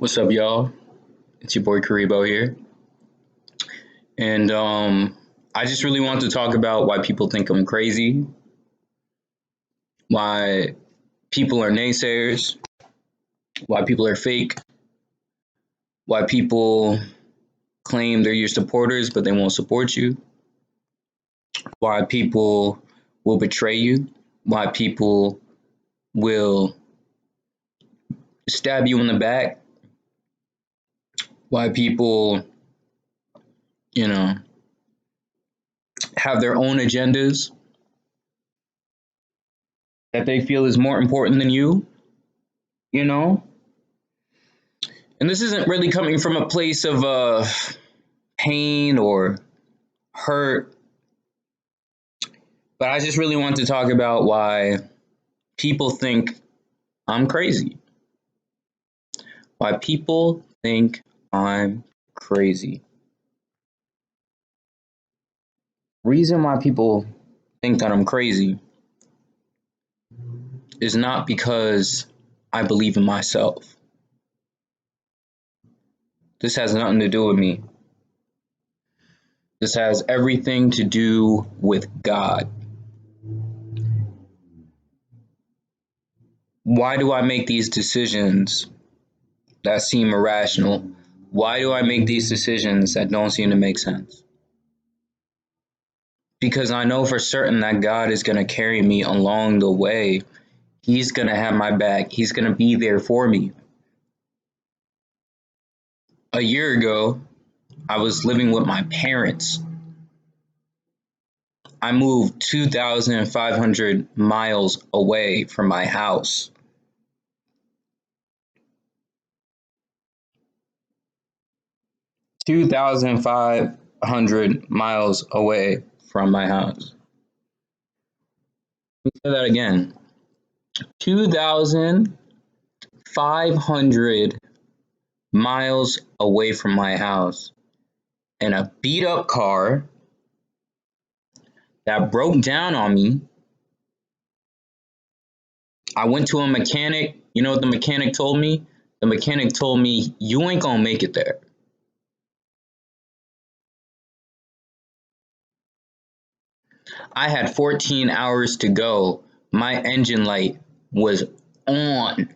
What's up, y'all? It's your boy Karibo here, and I just really want to talk about why people think I'm crazy, why people are naysayers, why people are fake, why people claim they're your supporters but they won't support you, why people will betray you, why people will stab you in the back, why people, you know, have their own agendas that they feel is more important than you know? And this isn't really coming from a place of pain or hurt, but I just really want to talk about why people think I'm crazy. Why people think I'm crazy. Reason why people think that I'm crazy is not because I believe in myself. This has nothing to do with me. This has everything to do with God. Why do I make these decisions that seem irrational? Why do I make these decisions that don't seem to make sense? Because I know for certain that God is going to carry me along the way. He's going to have my back. He's going to be there for me. A year ago, I was living with my parents. I moved 2,500 miles away from my house. 2,500 miles away from my house. Let me say that again. 2,500 miles away from my house in a beat up car that broke down on me. I went to a mechanic. You know what the mechanic told me? The mechanic told me, "You ain't gonna make it there." I had 14 hours to go. My engine light was on.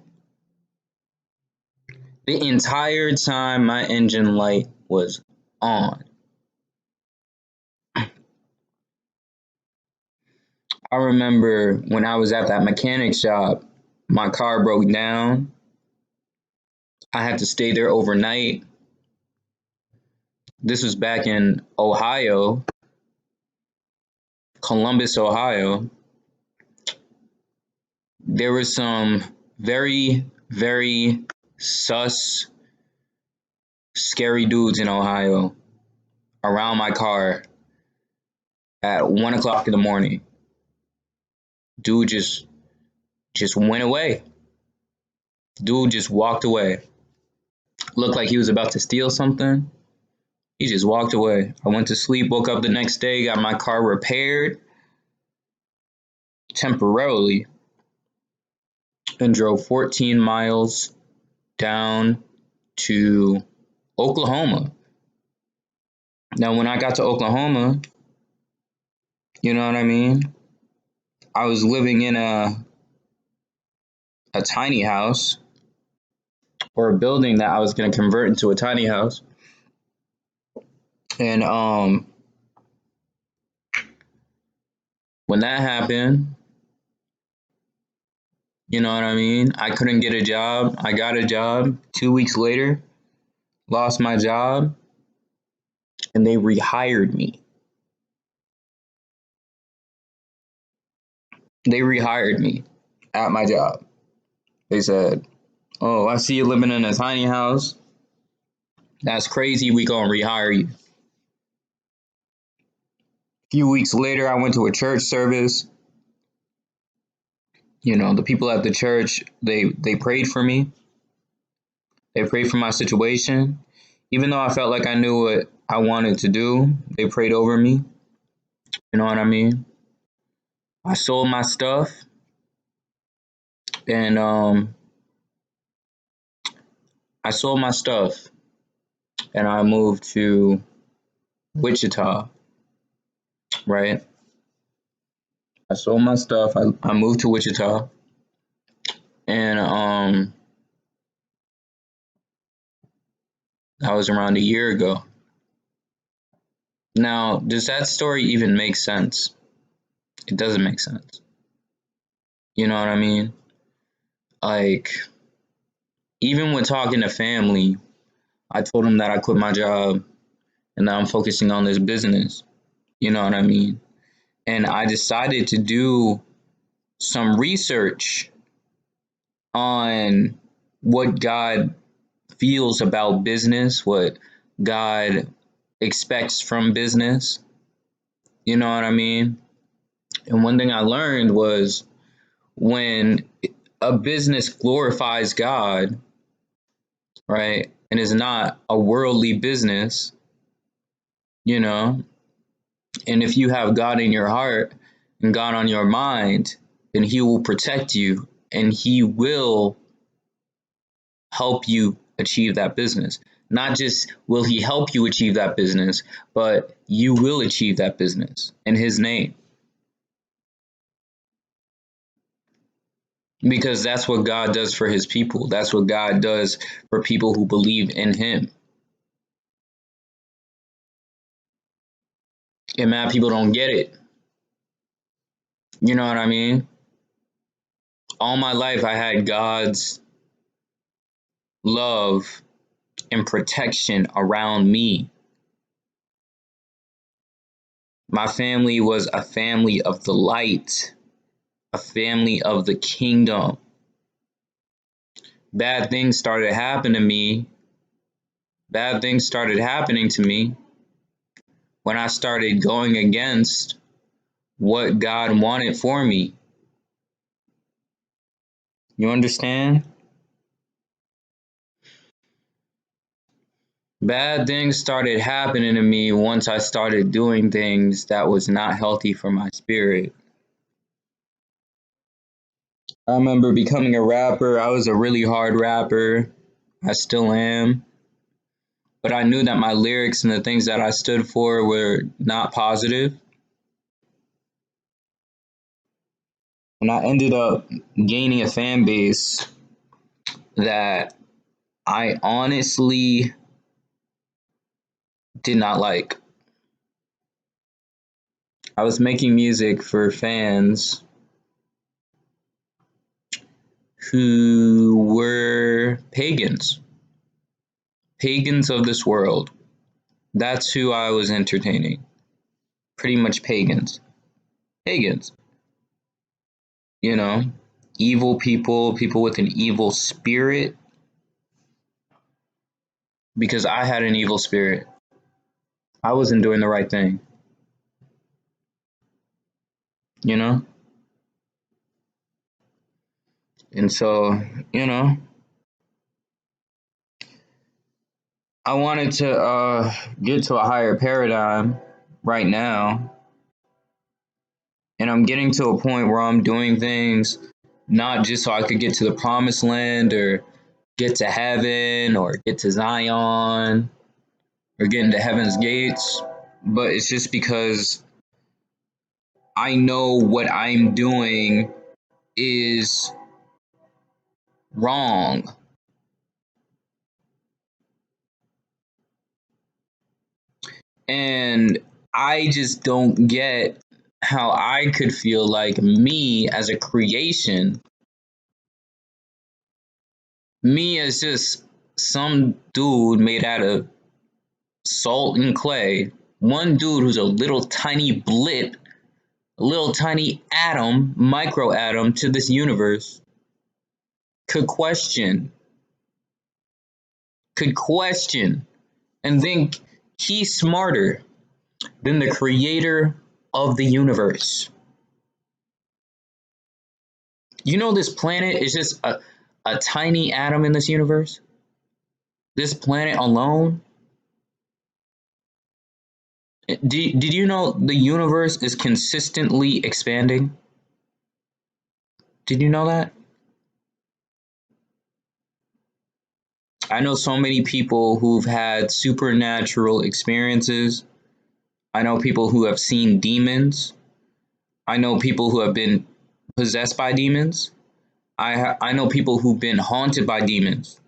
The entire time, my engine light was on. I remember when I was at that mechanic shop, my car broke down. I had to stay there overnight. This was back in Ohio, Columbus, Ohio. There were some very, very sus, scary dudes in Ohio around my car at 1 o'clock in the morning. Dude just went away. Dude just walked away. Looked like he was about to steal something. He just walked away. I went to sleep, woke up the next day, got my car repaired temporarily, and drove 14 miles down to Oklahoma. Now, when I got to Oklahoma, you know what I mean? I was living in a tiny house, or a building that I was going to convert into a tiny house. And when that happened, you know what I mean? I couldn't get a job. I got a job 2 weeks later, lost my job, and they rehired me. They rehired me at my job. They said, "Oh, I see you living in a tiny house. That's crazy. We gonna rehire you." A few weeks later, I went to a church service. You know, the people at the church, they prayed for me. They prayed for my situation. Even though I felt like I knew what I wanted to do, they prayed over me. You know what I mean? I sold my stuff, and I sold my stuff and I moved to Wichita, right? I sold my stuff. I moved to Wichita, and that was around a year ago. Now, does that story even make sense? It doesn't make sense. You know what I mean? Like, even when talking to family, I told them that I quit my job and that I'm focusing on this business. You know what I mean? And I decided to do some research on what God feels about business, what God expects from business. You know what I mean? And one thing I learned was when a business glorifies God, right, and is not a worldly business, you know, and if you have God in your heart and God on your mind, then He will protect you and He will help you achieve that business. Not just will He help you achieve that business, but you will achieve that business in His name. Because that's what God does for His people. That's what God does for people who believe in Him. And mad people don't get it. You know what I mean? All my life I had God's love and protection around me. My family was a family of the light, a family of the kingdom. Bad things started happening to me. Bad things started happening to me when I started going against what God wanted for me. You understand? Bad things started happening to me once I started doing things that was not healthy for my spirit. I remember becoming a rapper. I was a really hard rapper. I still am. But I knew that my lyrics and the things that I stood for were not positive. And I ended up gaining a fan base that I honestly did not like. I was making music for fans who were pagans of this world. That's who I was entertaining. Pretty much pagans. Pagans. You know, evil people, people with an evil spirit. Because I had an evil spirit. I wasn't doing the right thing. You know? And so, you know, I wanted to get to a higher paradigm right now. And I'm getting to a point where I'm doing things not just so I could get to the promised land or get to heaven or get to Zion or get into heaven's gates, but it's just because I know what I'm doing is wrong. And I just don't get how I could feel like me as a creation, me as just some dude made out of salt and clay, one dude who's a little tiny blip, a little tiny atom, micro atom to this universe, could question and think he's smarter than the creator of the universe. You know, this planet is just a tiny atom in this universe? This planet alone? Did you know the universe is consistently expanding? Did you know that? I know so many people who've had supernatural experiences. I know people who have seen demons. I know people who have been possessed by demons. I know people who've been haunted by demons.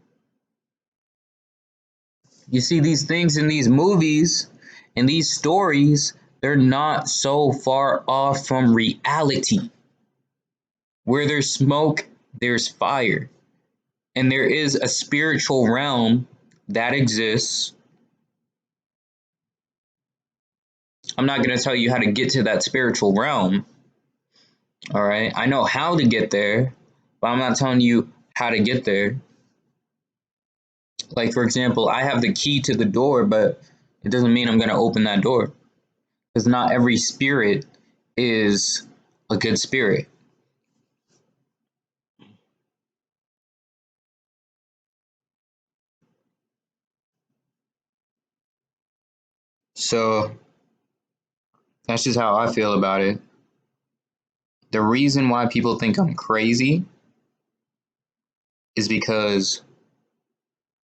You see these things in these movies and these stories, they're not so far off from reality. Where there's smoke, there's fire. And there is a spiritual realm that exists. I'm not going to tell you how to get to that spiritual realm. All right. I know how to get there, but I'm not telling you how to get there. Like, for example, I have the key to the door, but it doesn't mean I'm going to open that door. Because not every spirit is a good spirit. So that's just how I feel about it. The reason why people think I'm crazy is because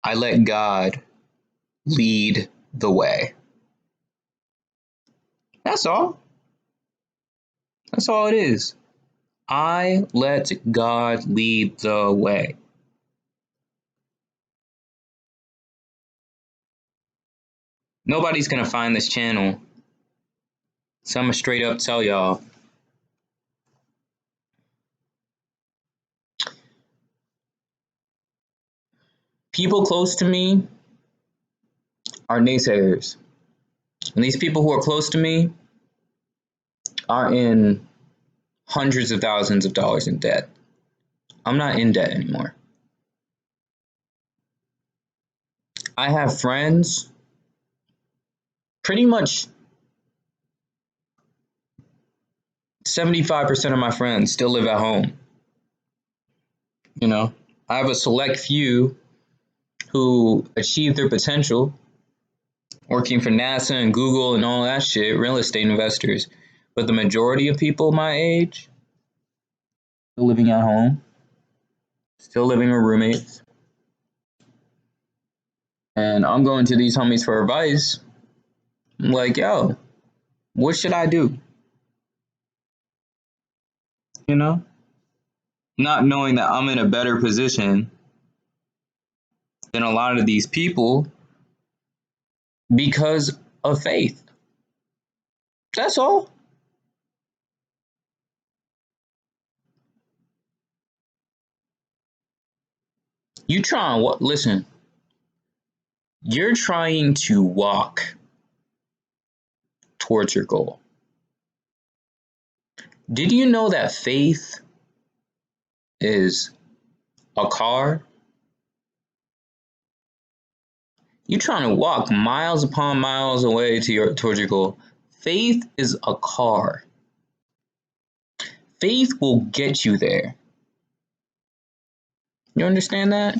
I let God lead the way. That's all. That's all it is. I let God lead the way. Nobody's gonna find this channel, so I'm gonna straight up tell y'all. People close to me are naysayers. And these people who are close to me are in hundreds of thousands of dollars in debt. I'm not in debt anymore. I have friends, pretty much 75% of my friends still live at home. You know, I have a select few who achieve their potential working for NASA and Google and all that shit, real estate investors. But the majority of people my age still living at home, still living with roommates. And I'm going to these homies for advice. I'm like, yo, what should I do? You know? Not knowing that I'm in a better position than a lot of these people because of faith. That's all. You try and listen, you're trying to walk towards your goal. Did you know that faith is a car? You're trying to walk miles upon miles away towards your goal. Faith is a car. Faith will get you there. You understand that?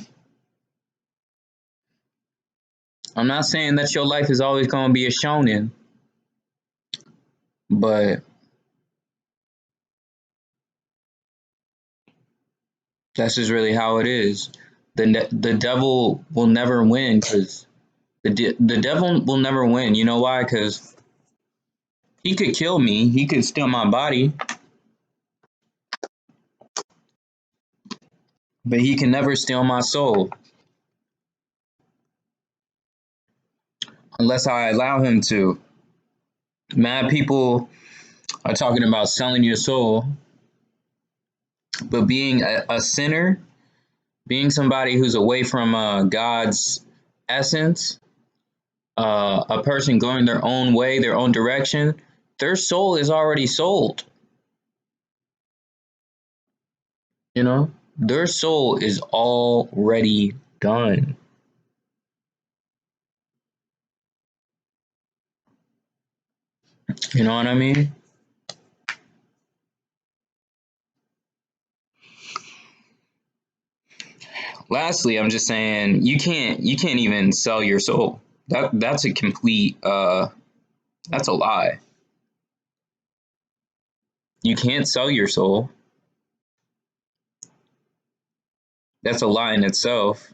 I'm not saying that your life is always going to be a shonen, but that's just really how it is. The devil will never win because the devil will never win. You know why? Because he could kill me. He could steal my body, but he can never steal my soul unless I allow him to. Mad people are talking about selling your soul, but being a sinner, being somebody who's away from God's essence, a person going their own way, their own direction, their soul is already sold. You know, their soul is already done. You know what I mean? Lastly, I'm just saying you can't even sell your soul. That's a complete that's a lie. You can't sell your soul. That's a lie in itself.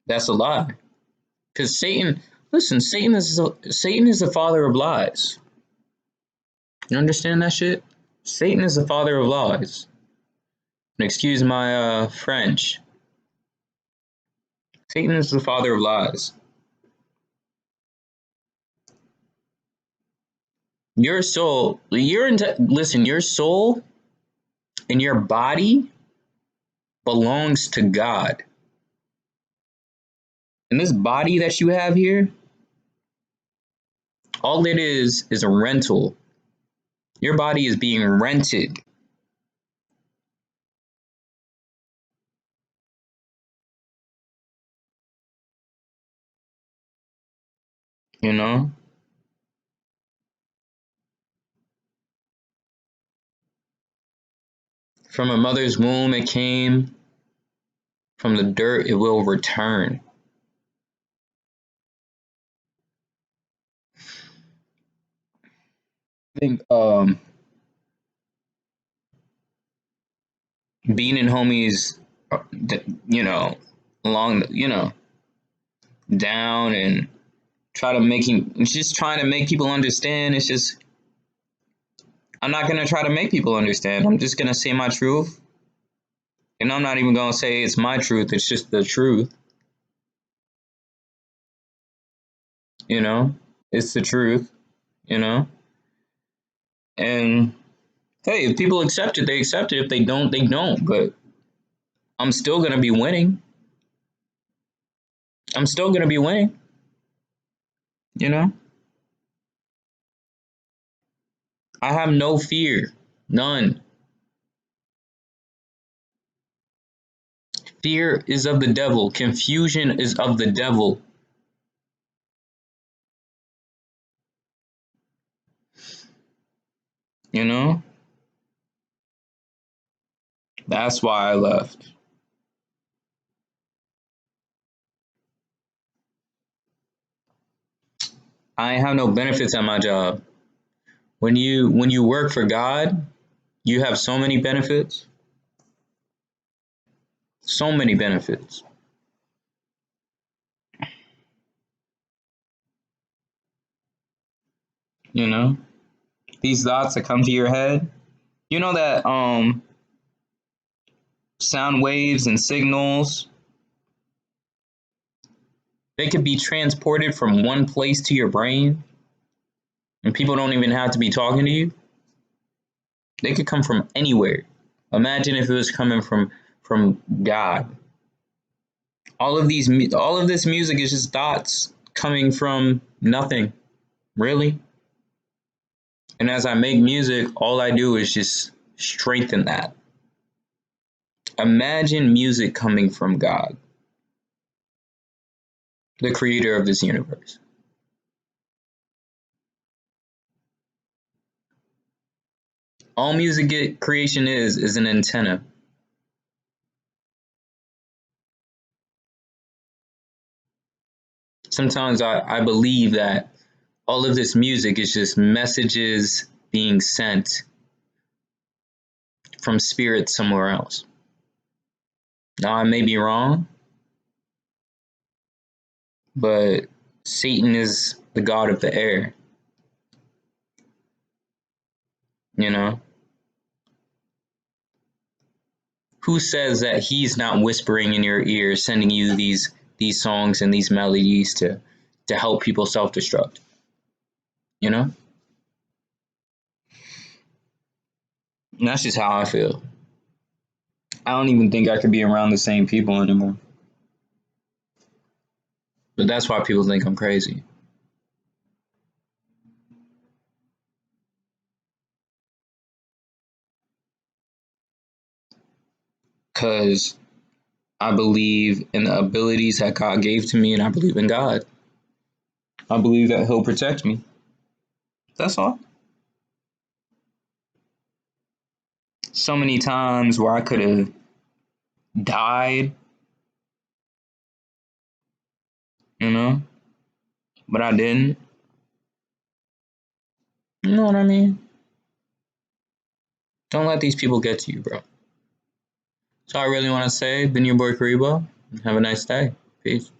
That's a lie. Because Satan, listen, Satan is the father of lies. You understand that shit? Satan is the father of lies. And excuse my French. Satan is the father of lies. Your soul, listen, your soul and your body belongs to God. And this body that you have here, all it is a rental. Your body is being rented. You know? From a mother's womb it came, from the dirt it will return. I think being in homies, you know, along, down and trying to make people understand. It's just, I'm not gonna try to make people understand. I'm just gonna say my truth, and I'm not even gonna say it's my truth. It's just the truth. You know, it's the truth. You know, and hey, if people accept it, they accept it. If they don't, they don't. But I'm still gonna be winning. I'm still gonna be winning. You know, I have no fear, none. Fear is of the devil. Confusion is of the devil. You know, that's why I left. I have no benefits at my job. When you work for God, you have so many benefits. So many benefits. You know, these thoughts that come to your head. You know that sound waves and signals, they could be transported from one place to your brain, and people don't even have to be talking to you. They could come from anywhere. Imagine if it was coming from God. All of this music is just thoughts coming from nothing, really. And as I make music, all I do is just strengthen that. Imagine music coming from God, the creator of this universe. All creation is an antenna. Sometimes I believe that all of this music is just messages being sent from spirit somewhere else. Now, I may be wrong, but Satan is the god of the air. You know? Who says that he's not whispering in your ear, sending you these songs and these melodies to help people self-destruct? You know? And that's just how I feel. I don't even think I could be around the same people anymore. But that's why people think I'm crazy. Because I believe in the abilities that God gave to me, and I believe in God. I believe that He'll protect me. That's all. So many times where I could have died, you know, but I didn't. You know what I mean? Don't let these people get to you, bro. So I really want to say, been your boy Karibo. Have a nice day. Peace.